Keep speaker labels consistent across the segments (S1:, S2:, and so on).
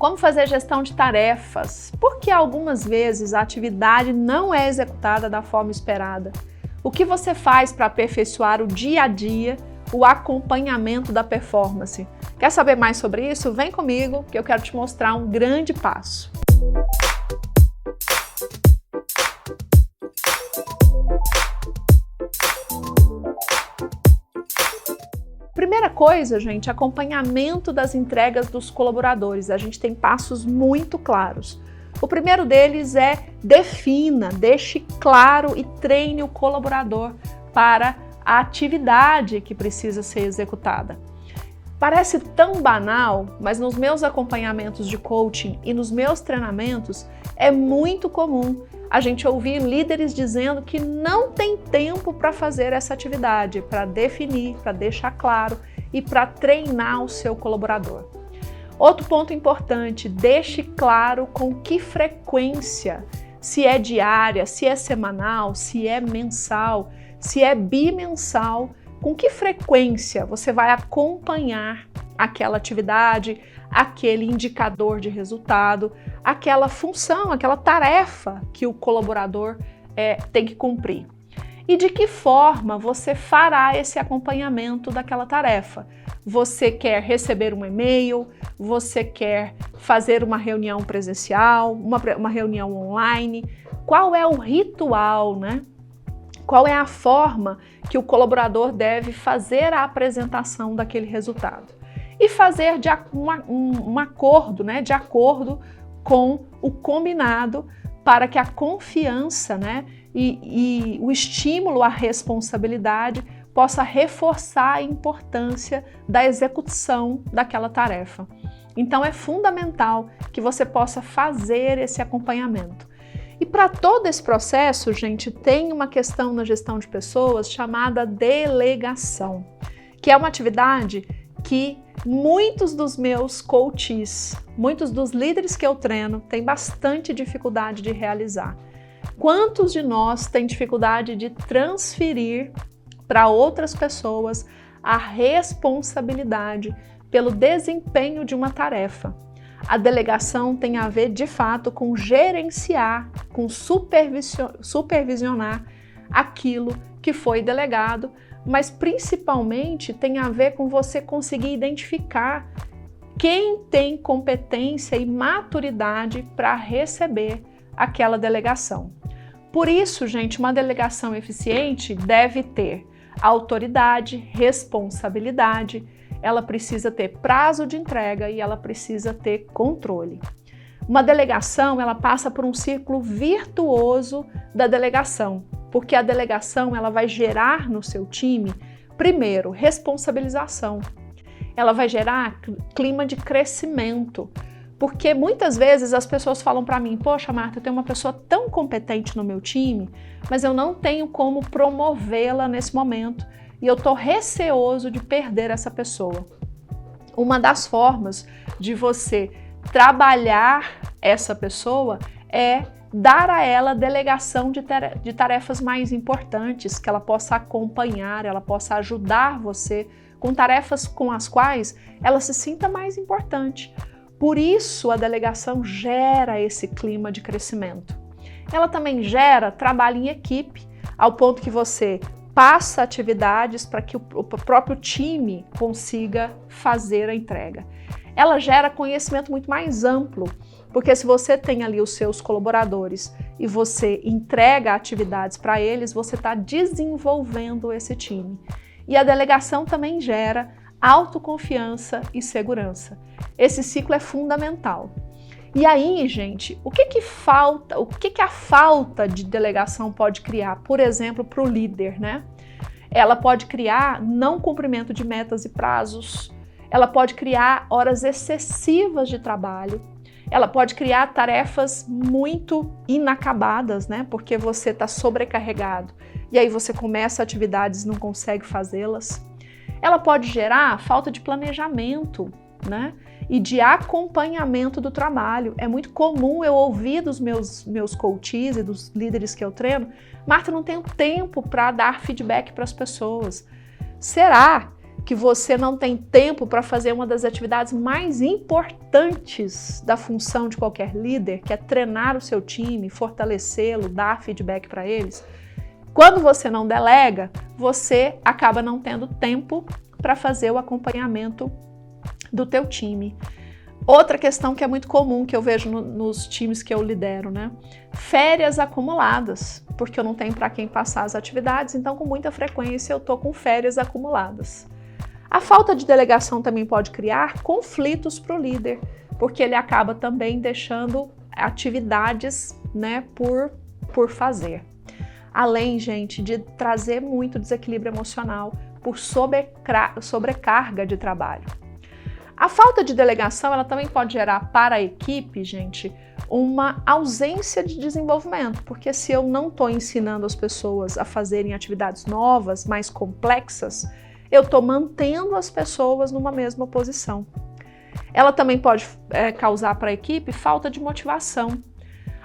S1: Como fazer gestão de tarefas? Porque algumas vezes a atividade não é executada da forma esperada. O que você faz para aperfeiçoar o dia a dia, o acompanhamento da performance? Quer saber mais sobre isso? Vem comigo que eu quero te mostrar um grande passo. Primeira coisa, gente, acompanhamento das entregas dos colaboradores. A gente tem passos muito claros. O primeiro deles é defina, deixe claro e treine o colaborador para a atividade que precisa ser executada. Parece tão banal, mas nos meus acompanhamentos de coaching e nos meus treinamentos é muito comum a gente ouvir líderes dizendo que não tem tempo para fazer essa atividade, para definir, para deixar claro e para treinar o seu colaborador. Outro ponto importante, deixe claro com que frequência, se é diária, se é semanal, se é mensal, se é bimensal, com que frequência você vai acompanhar aquela atividade, aquele indicador de resultado, aquela função, aquela tarefa que o colaborador tem que cumprir. E de que forma você fará esse acompanhamento daquela tarefa? Você quer receber um e-mail? Você quer fazer uma reunião presencial? Uma reunião online? Qual é o ritual, né? Qual é a forma que o colaborador deve fazer a apresentação daquele resultado? E fazer um acordo, né, de acordo com o combinado para que a confiança, né, e o estímulo à responsabilidade possa reforçar a importância da execução daquela tarefa. Então é fundamental que você possa fazer esse acompanhamento. E para todo esse processo, gente, tem uma questão na gestão de pessoas chamada delegação, que é uma atividade que muitos dos meus coaches, muitos dos líderes que eu treino, têm bastante dificuldade de realizar. Quantos de nós têm dificuldade de transferir para outras pessoas a responsabilidade pelo desempenho de uma tarefa? A delegação tem a ver, de fato, com gerenciar, com supervisionar aquilo que foi delegado, mas principalmente tem a ver com você conseguir identificar quem tem competência e maturidade para receber aquela delegação. Por isso, gente, uma delegação eficiente deve ter autoridade, responsabilidade, ela precisa ter prazo de entrega e ela precisa ter controle. Uma delegação, ela passa por um círculo virtuoso da delegação, porque a delegação ela vai gerar no seu time, primeiro, responsabilização. Ela vai gerar clima de crescimento, porque muitas vezes as pessoas falam para mim, poxa, Marta, eu tenho uma pessoa tão competente no meu time, mas eu não tenho como promovê-la nesse momento e eu estou receoso de perder essa pessoa. Uma das formas de você trabalhar essa pessoa é dar a ela delegação de tarefas mais importantes, que ela possa acompanhar, ela possa ajudar você com tarefas com as quais ela se sinta mais importante. Por isso, a delegação gera esse clima de crescimento. Ela também gera trabalho em equipe, ao ponto que você passa atividades para que o próprio time consiga fazer a entrega. Ela gera conhecimento muito mais amplo, porque se você tem ali os seus colaboradores e você entrega atividades para eles, você está desenvolvendo esse time. E a delegação também gera autoconfiança e segurança. Esse ciclo é fundamental. E aí, gente, o que falta? O que a falta de delegação pode criar? Por exemplo, para o líder, né? Ela pode criar não cumprimento de metas e prazos, ela pode criar horas excessivas de trabalho, ela pode criar tarefas muito inacabadas, né? Porque você está sobrecarregado e aí você começa atividades e não consegue fazê-las. Ela pode gerar falta de planejamento, né? E de acompanhamento do trabalho. É muito comum eu ouvir dos meus coaches e dos líderes que eu treino, Marta, eu não tenho tempo para dar feedback para as pessoas. Será que você não tem tempo para fazer uma das atividades mais importantes da função de qualquer líder, que é treinar o seu time, fortalecê-lo, dar feedback para eles. Quando você não delega, você acaba não tendo tempo para fazer o acompanhamento do teu time. Outra questão que é muito comum, que eu vejo nos times que eu lidero, né? Férias acumuladas, porque eu não tenho para quem passar as atividades, então com muita frequência eu estou com férias acumuladas. A falta de delegação também pode criar conflitos para o líder, porque ele acaba também deixando atividades, né, por fazer. Além, gente, de trazer muito desequilíbrio emocional por sobrecarga de trabalho. A falta de delegação, ela também pode gerar para a equipe, gente, uma ausência de desenvolvimento, porque se eu não estou ensinando as pessoas a fazerem atividades novas, mais complexas, eu estou mantendo as pessoas numa mesma posição. Ela também pode causar para a equipe falta de motivação.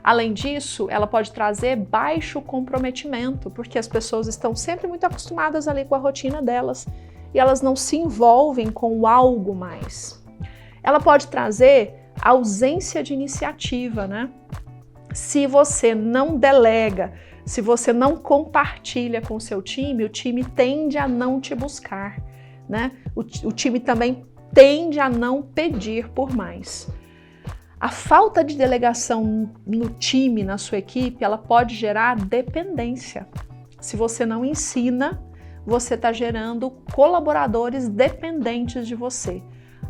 S1: Além disso, ela pode trazer baixo comprometimento, porque as pessoas estão sempre muito acostumadas ali com a rotina delas e elas não se envolvem com algo mais. Ela pode trazer ausência de iniciativa, né? Se você não delega, se você não compartilha com o seu time, o time tende a não te buscar, né? O time também tende a não pedir por mais. A falta de delegação no time, na sua equipe, ela pode gerar dependência. Se você não ensina, você está gerando colaboradores dependentes de você.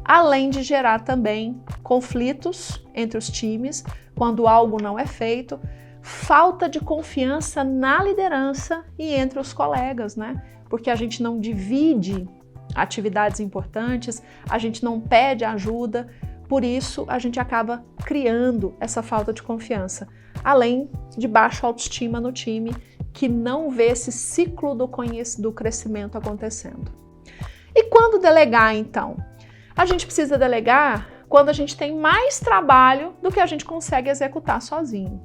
S1: Além de gerar também conflitos entre os times, quando algo não é feito, falta de confiança na liderança e entre os colegas, né? Porque a gente não divide atividades importantes, a gente não pede ajuda, por isso a gente acaba criando essa falta de confiança. Além de baixa autoestima no time, que não vê esse ciclo do crescimento acontecendo. E quando delegar, então? A gente precisa delegar quando a gente tem mais trabalho do que a gente consegue executar sozinho.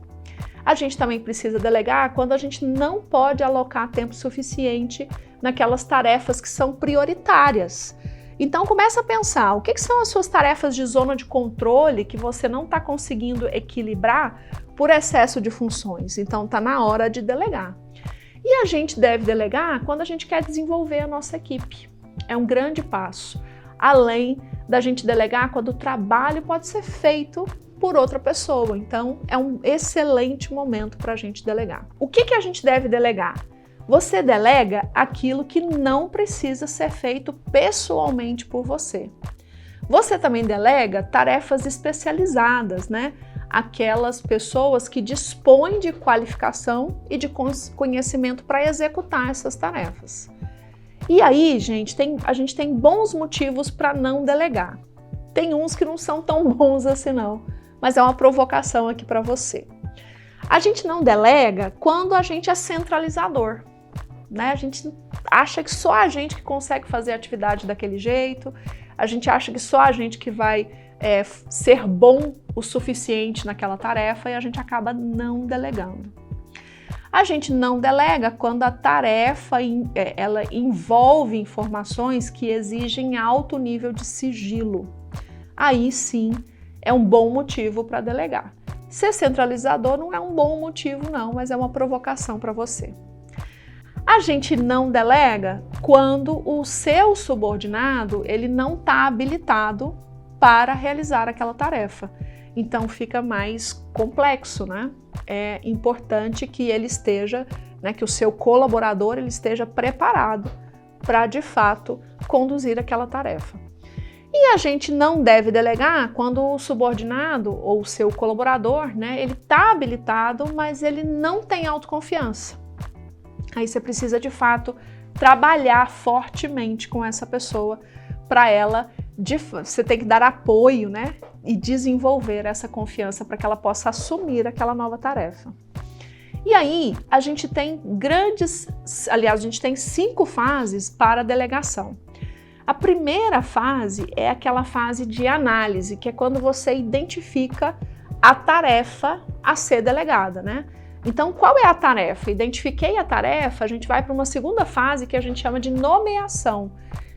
S1: A gente também precisa delegar quando a gente não pode alocar tempo suficiente naquelas tarefas que são prioritárias. Então começa a pensar, o que são as suas tarefas de zona de controle que você não está conseguindo equilibrar por excesso de funções? Então está na hora de delegar. E a gente deve delegar quando a gente quer desenvolver a nossa equipe. É um grande passo. Além da gente delegar quando o trabalho pode ser feito por outra pessoa. Então, é um excelente momento para a gente delegar. O que a gente deve delegar? Você delega aquilo que não precisa ser feito pessoalmente por você. Você também delega tarefas especializadas, né? Aquelas pessoas que dispõem de qualificação e de conhecimento para executar essas tarefas. E aí, gente, a gente tem bons motivos para não delegar. Tem uns que não são tão bons assim não, mas é uma provocação aqui para você. A gente não delega quando a gente é centralizador, né? A gente acha que só a gente que consegue fazer a atividade daquele jeito, a gente acha que só a gente que vai ser bom o suficiente naquela tarefa e a gente acaba não delegando. A gente não delega quando a tarefa ela envolve informações que exigem alto nível de sigilo. Aí sim é um bom motivo para delegar. Ser centralizador não é um bom motivo não, mas é uma provocação para você. A gente não delega quando o seu subordinado ele não está habilitado para realizar aquela tarefa. Então fica mais complexo, né? É importante que ele esteja, né, que o seu colaborador ele esteja preparado para de fato conduzir aquela tarefa. E a gente não deve delegar quando o subordinado ou o seu colaborador, né, ele está habilitado, mas ele não tem autoconfiança. Aí você precisa de fato trabalhar fortemente com essa pessoa para ela, você tem que dar apoio, né, e desenvolver essa confiança para que ela possa assumir aquela nova tarefa. E aí a gente tem a gente tem 5 fases para a delegação. A primeira fase é aquela fase de análise, que é quando você identifica a tarefa a ser delegada, né? Então, qual é a tarefa? Identifiquei a tarefa, a gente vai para uma segunda fase que a gente chama de nomeação,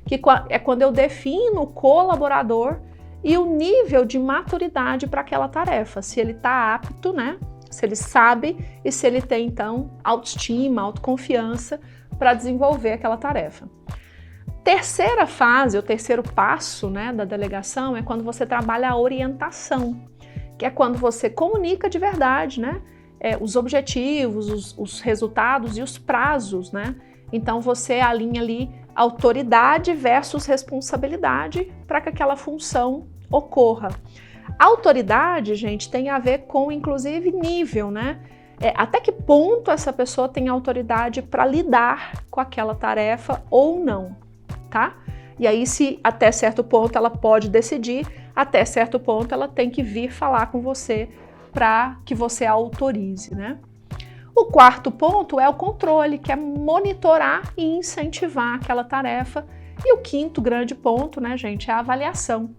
S1: que é quando eu defino o colaborador e o nível de maturidade para aquela tarefa, se ele está apto, né? Se ele sabe e se ele tem, então, autoestima, autoconfiança para desenvolver aquela tarefa. Terceira fase, o terceiro passo, né, da delegação é quando você trabalha a orientação, que é quando você comunica de verdade, né, os objetivos, os resultados e os prazos, né? Então você alinha ali autoridade versus responsabilidade para que aquela função ocorra. Autoridade, gente, tem a ver com, inclusive, nível, né? Até que ponto essa pessoa tem autoridade para lidar com aquela tarefa ou não, tá? E aí, se até certo ponto ela pode decidir, até certo ponto ela tem que vir falar com você para que você a autorize, né? O quarto ponto é o controle, que é monitorar e incentivar aquela tarefa. E o quinto grande ponto, né, gente, é a avaliação.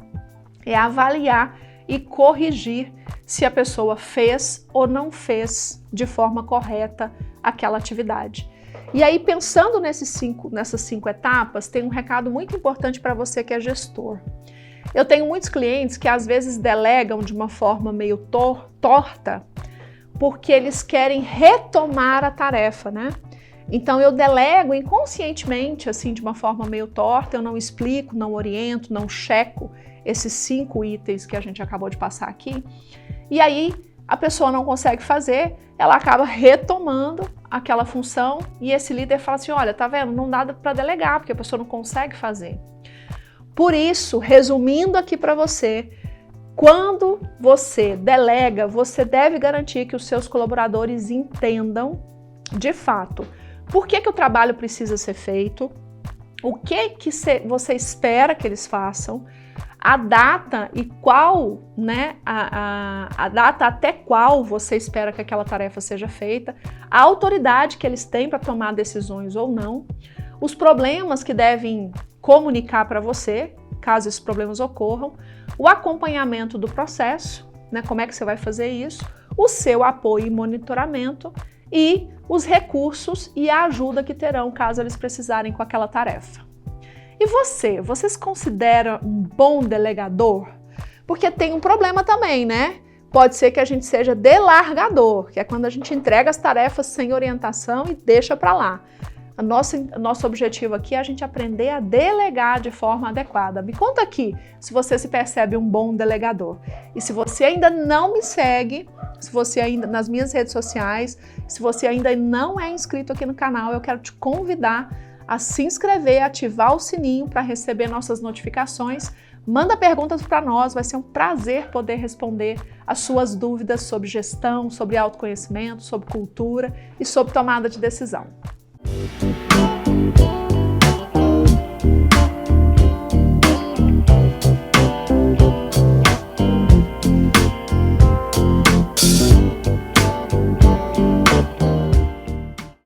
S1: É avaliar e corrigir se a pessoa fez ou não fez de forma correta aquela atividade. E aí, pensando nessas cinco etapas, tem um recado muito importante para você que é gestor. Eu tenho muitos clientes que às vezes delegam de uma forma meio torta, porque eles querem retomar a tarefa, né? Então eu delego inconscientemente, assim, de uma forma meio torta, eu não explico, não oriento, não checo esses 5 itens que a gente acabou de passar aqui. E aí a pessoa não consegue fazer, ela acaba retomando aquela função e esse líder fala assim, olha, tá vendo? Não dá para delegar, porque a pessoa não consegue fazer. Por isso, resumindo aqui para você, quando você delega, você deve garantir que os seus colaboradores entendam, de fato, por que o trabalho precisa ser feito, o que você espera que eles façam, a data e qual, né, a data até qual você espera que aquela tarefa seja feita, a autoridade que eles têm para tomar decisões ou não, os problemas que devem comunicar para você, caso esses problemas ocorram, o acompanhamento do processo, né, como é que você vai fazer isso, o seu apoio e monitoramento e os recursos e a ajuda que terão caso eles precisarem com aquela tarefa. E você se considera um bom delegador? Porque tem um problema também, né? Pode ser que a gente seja delargador, que é quando a gente entrega as tarefas sem orientação e deixa para lá. Nosso objetivo aqui é a gente aprender a delegar de forma adequada. Me conta aqui se você se percebe um bom delegador. E se você ainda não me segue, se você ainda nas minhas redes sociais, se você ainda não é inscrito aqui no canal, eu quero te convidar a se inscrever, ativar o sininho para receber nossas notificações. Manda perguntas para nós, vai ser um prazer poder responder as suas dúvidas sobre gestão, sobre autoconhecimento, sobre cultura e sobre tomada de decisão.